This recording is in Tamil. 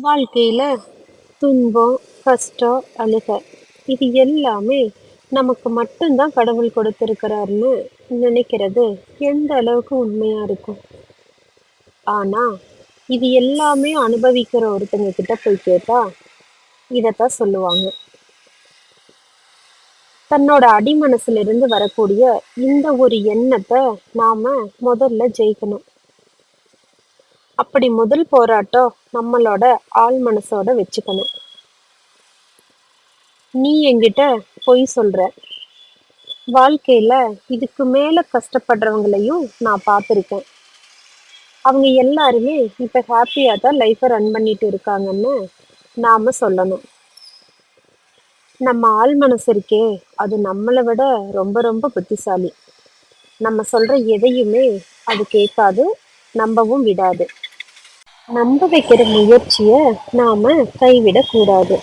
வாழ்க்கையில துன்பம், கஷ்டம், அழுகை இது எல்லாமே நமக்கு மட்டும்தான் கடவுள் கொடுத்திருக்கிறாருன்னு நினைக்கிறது எந்த அளவுக்கு உண்மையா இருக்கும்? ஆனா, இது எல்லாமே அனுபவிக்கிற ஒருத்தங்க கிட்ட போய் கேட்டா, இதத்தான் சொல்லுவாங்க. தன்னோட அடிமனசுல இருந்து வரக்கூடிய இந்த ஒரு எண்ணத்த நாம முதல்ல ஜெயிக்கணும். அப்படி முதல் போராட்டம் நம்மளோட ஆழ் மனசோட வச்சுக்கணும். நீ என்கிட்ட பொய் சொல்ற. வாழ்க்கையில இதுக்கு மேல கஷ்டப்படுறவங்களையும் நான் பார்த்துருக்கேன். அவங்க எல்லாருமே இப்ப ஹாப்பியா தான் லைஃபை ரன் பண்ணிட்டு இருக்காங்கன்னு நாம சொல்லணும். நம்ம ஆள் மனசு இருக்கே, அது நம்மளை விட ரொம்ப ரொம்ப புத்திசாலி. நம்ம சொல்ற எதையுமே அது கேட்காது, நம்பவும் விடாது. நம்ப வைக்கிற முயற்சிய நாம கைவிடக்கூடாது.